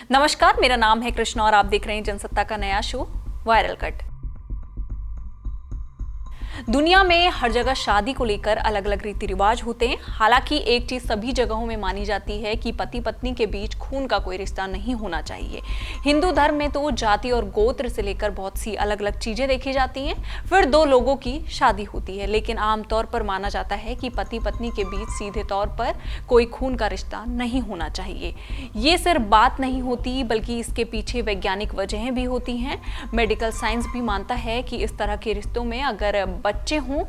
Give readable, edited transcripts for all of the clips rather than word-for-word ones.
नमस्कार, मेरा नाम है कृष्णा और आप देख रहे हैं जनसत्ता का नया शो वायरल कट। दुनिया में हर जगह शादी को लेकर अलग अलग रीति रिवाज होते हैं। हालांकि एक चीज सभी जगहों में मानी जाती है कि पति पत्नी के बीच खून का कोई रिश्ता नहीं होना चाहिए। हिंदू धर्म में तो जाति और गोत्र से लेकर बहुत सी अलग अलग चीजें देखी जाती हैं। फिर दो लोगों की शादी होती है, लेकिन आमतौर पर माना जाता है कि पति पत्नी के बीच सीधे तौर पर कोई खून का रिश्ता नहीं होना चाहिए। ये सिर्फ बात नहीं होती, बल्कि इसके पीछे वैज्ञानिक वजहें भी होती हैं। मेडिकल साइंस भी मानता है कि इस तरह के रिश्तों में अगर बच्चे हों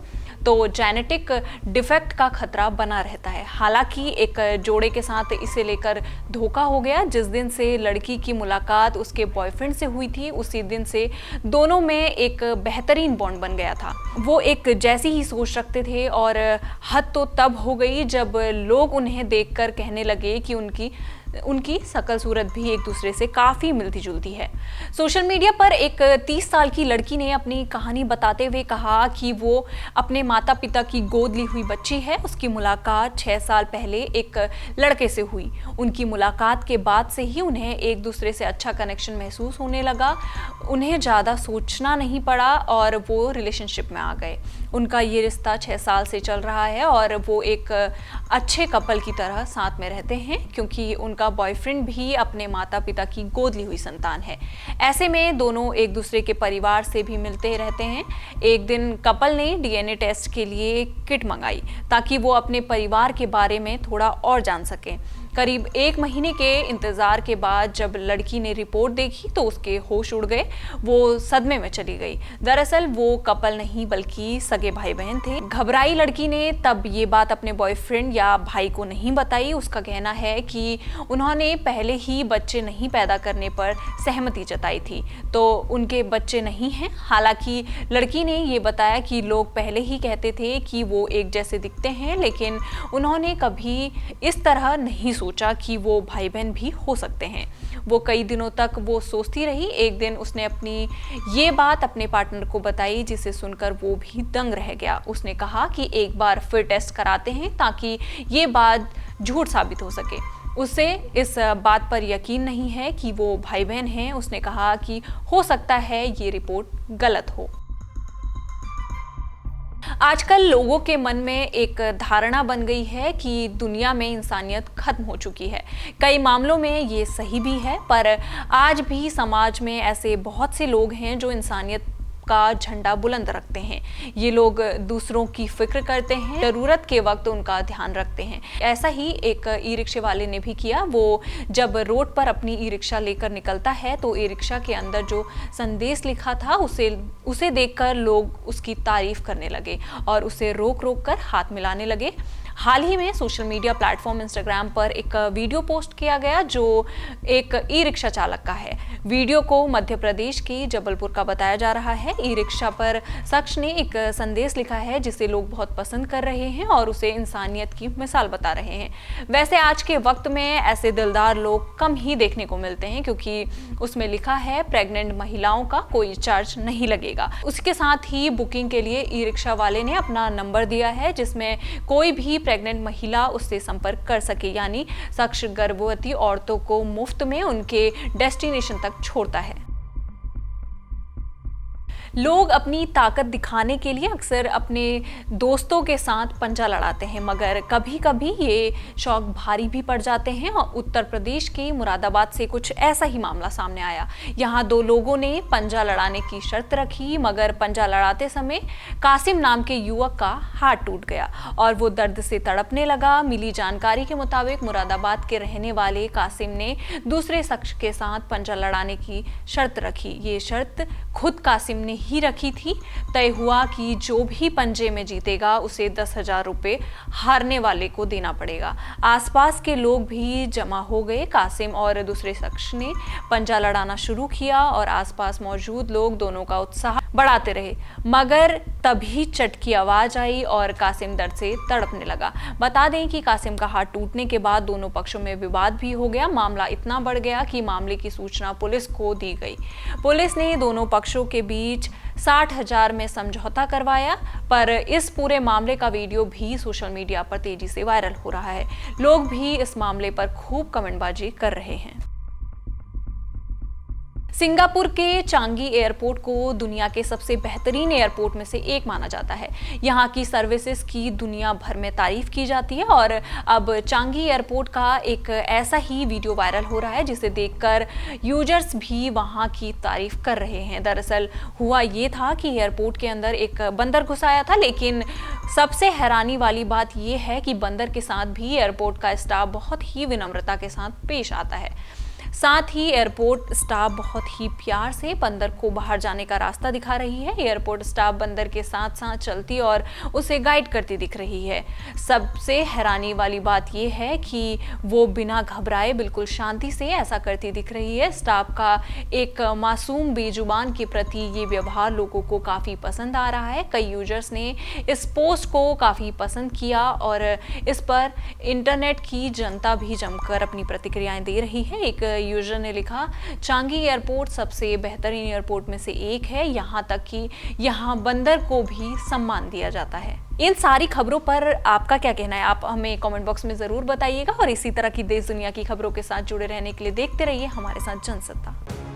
तो जेनेटिक डिफेक्ट का खतरा बना रहता है। हालांकि एक जोड़े के साथ इसे लेकर धोखा हो गया। जिस दिन से लड़की की मुलाकात उसके बॉयफ्रेंड से हुई थी, उसी दिन से दोनों में एक बेहतरीन बॉन्ड बन गया था। वो एक जैसी ही सोच रखते थे और हद तो तब हो गई जब लोग उन्हें देखकर कहने लगे कि उनकी शकल सूरत भी एक दूसरे से काफ़ी मिलती जुलती है। सोशल मीडिया पर एक 30 साल की लड़की ने अपनी कहानी बताते हुए कहा कि वो अपने माता पिता की गोद ली हुई बच्ची है। उसकी मुलाकात 6 साल पहले एक लड़के से हुई। उनकी मुलाकात के बाद से ही उन्हें एक दूसरे से अच्छा कनेक्शन महसूस होने लगा। उन्हें ज़्यादा सोचना नहीं पड़ा और वो रिलेशनशिप में आ गए। उनका ये रिश्ता 6 साल से चल रहा है और वो एक अच्छे कपल की तरह साथ में रहते हैं, क्योंकि उनका बॉयफ्रेंड भी अपने माता पिता की गोद ली हुई संतान है। ऐसे में दोनों एक दूसरे के परिवार से भी मिलते रहते हैं। एक दिन कपल ने डीएनए टेस्ट के लिए किट मंगाई ताकि वो अपने परिवार के बारे में थोड़ा और जान सकें। करीब 1 महीने के इंतजार के बाद जब लड़की ने रिपोर्ट देखी तो उसके होश उड़ गए। वो सदमे में चली गई। दरअसल वो कपल नहीं बल्कि सगे भाई बहन थे। घबराई लड़की ने तब ये बात अपने बॉयफ्रेंड या भाई को नहीं बताई। उसका कहना है कि उन्होंने पहले ही बच्चे नहीं पैदा करने पर सहमति जताई थी, तो उनके बच्चे नहीं हैं। हालांकि लड़की ने ये बताया कि लोग पहले ही कहते थे कि वो एक जैसे दिखते हैं, लेकिन उन्होंने कभी इस तरह नहीं सोचा कि वो भाई बहन भी हो सकते हैं। वो कई दिनों तक वो सोचती रही। एक दिन उसने अपनी ये बात अपने पार्टनर को बताई, जिसे सुनकर वो भी दंग रह गया। उसने कहा कि एक बार फिर टेस्ट कराते हैं ताकि ये बात झूठ साबित हो सके। उसे इस बात पर यकीन नहीं है कि वो भाई बहन हैं। उसने कहा कि हो सकता है ये रिपोर्ट गलत हो। आजकल लोगों के मन में एक धारणा बन गई है कि दुनिया में इंसानियत खत्म हो चुकी है। कई मामलों में ये सही भी है, पर आज भी समाज में ऐसे बहुत से लोग हैं जो इंसानियत का झंडा बुलंद रखते हैं। ये लोग दूसरों की फिक्र करते हैं, जरूरत के वक्त उनका ध्यान रखते हैं। ऐसा ही एक ई रिक्शा वाले ने भी किया। वो जब रोड पर अपनी ई रिक्शा लेकर निकलता है तो ई रिक्शा के अंदर जो संदेश लिखा था उसे देखकर लोग उसकी तारीफ करने लगे और उसे रोक रोक कर हाथ मिलाने लगे। हाल ही में सोशल मीडिया प्लेटफॉर्म इंस्टाग्राम पर एक वीडियो पोस्ट किया गया जो एक ई रिक्शा चालक का है। वीडियो को मध्य प्रदेश के जबलपुर का बताया जा रहा है। ई रिक्शा पर शख्स ने एक संदेश लिखा है जिसे लोग बहुत पसंद कर रहे हैं और उसे इंसानियत की मिसाल बता रहे हैं। वैसे आज के वक्त में ऐसे दिलदार लोग कम ही देखने को मिलते हैं, क्योंकि उसमें लिखा है प्रेग्नेंट महिलाओं का कोई चार्ज नहीं लगेगा। उसके साथ ही बुकिंग के लिए ई रिक्शा वाले ने अपना नंबर दिया है, जिसमें कोई भी प्रेग्नेंट महिला उससे संपर्क कर सके। यानी शख्स गर्भवती औरतों को मुफ्त में उनके डेस्टिनेशन तक छोड़ता है। लोग अपनी ताकत दिखाने के लिए अक्सर अपने दोस्तों के साथ पंजा लड़ाते हैं, मगर कभी कभी ये शौक भारी भी पड़ जाते हैं। और उत्तर प्रदेश के मुरादाबाद से कुछ ऐसा ही मामला सामने आया। यहाँ 2 लोगों ने पंजा लड़ाने की शर्त रखी, मगर पंजा लड़ाते समय कासिम नाम के युवक का हाथ टूट गया और वो दर्द से तड़पने लगा। मिली जानकारी के मुताबिक मुरादाबाद के रहने वाले कासिम ने दूसरे शख्स के साथ पंजा लड़ाने की शर्त रखी। ये शर्त खुद कासिम ने ही रखी थी। तय हुआ कि जो भी पंजे में जीतेगा उसे 10,000 रुपये हारने वाले को देना पड़ेगा। आसपास के लोग भी जमा हो गए। कासिम और दूसरे शख्स ने पंजा लड़ाना शुरू किया और आसपास मौजूद लोग दोनों का उत्साह बढ़ाते रहे, मगर तभी चट की आवाज आई और कासिम दर्द से तड़पने लगा। बता दें कि कासिम का हाथ टूटने के बाद दोनों पक्षों में विवाद भी हो गया। मामला इतना बढ़ गया कि मामले की सूचना पुलिस को दी गई। पुलिस ने दोनों पक्षों के बीच बीच 60,000 में समझौता करवाया। पर इस पूरे मामले का वीडियो भी सोशल मीडिया पर तेजी से वायरल हो रहा है। लोग भी इस मामले पर खूब कमेंटबाजी कर रहे हैं। सिंगापुर के चांगी एयरपोर्ट को दुनिया के सबसे बेहतरीन एयरपोर्ट में से एक माना जाता है। यहाँ की सर्विसेज की दुनिया भर में तारीफ की जाती है और अब चांगी एयरपोर्ट का एक ऐसा ही वीडियो वायरल हो रहा है जिसे देखकर यूजर्स भी वहाँ की तारीफ कर रहे हैं। दरअसल हुआ ये था कि एयरपोर्ट के अंदर एक बंदर घुस आया था, लेकिन सबसे हैरानी वाली बात यह है कि बंदर के साथ भी एयरपोर्ट का स्टाफ बहुत ही विनम्रता के साथ पेश आता है। साथ ही एयरपोर्ट स्टाफ बहुत ही प्यार से बंदर को बाहर जाने का रास्ता दिखा रही है। एयरपोर्ट स्टाफ बंदर के साथ साथ चलती और उसे गाइड करती दिख रही है। सबसे हैरानी वाली बात यह है कि वो बिना घबराए बिल्कुल शांति से ऐसा करती दिख रही है। स्टाफ का एक मासूम बेजुबान के प्रति ये व्यवहार लोगों को काफ़ी पसंद आ रहा है। कई यूजर्स ने इस पोस्ट को काफ़ी पसंद किया और इस पर इंटरनेट की जनता भी जमकर अपनी प्रतिक्रियाएं दे रही है। एक यूजर ने लिखा, चांगी एयरपोर्ट सबसे बेहतरीन एयरपोर्ट में से एक है, यहाँ तक कि यहाँ बंदर को भी सम्मान दिया जाता है। इन सारी खबरों पर आपका क्या कहना है? आप हमें कमेंट बॉक्स में ज़रूर बताइएगा और इसी तरह की देश दुनिया की खबरों के साथ जुड़े रहने के लिए देखते रहिए हमारे साथ जनसत्ता।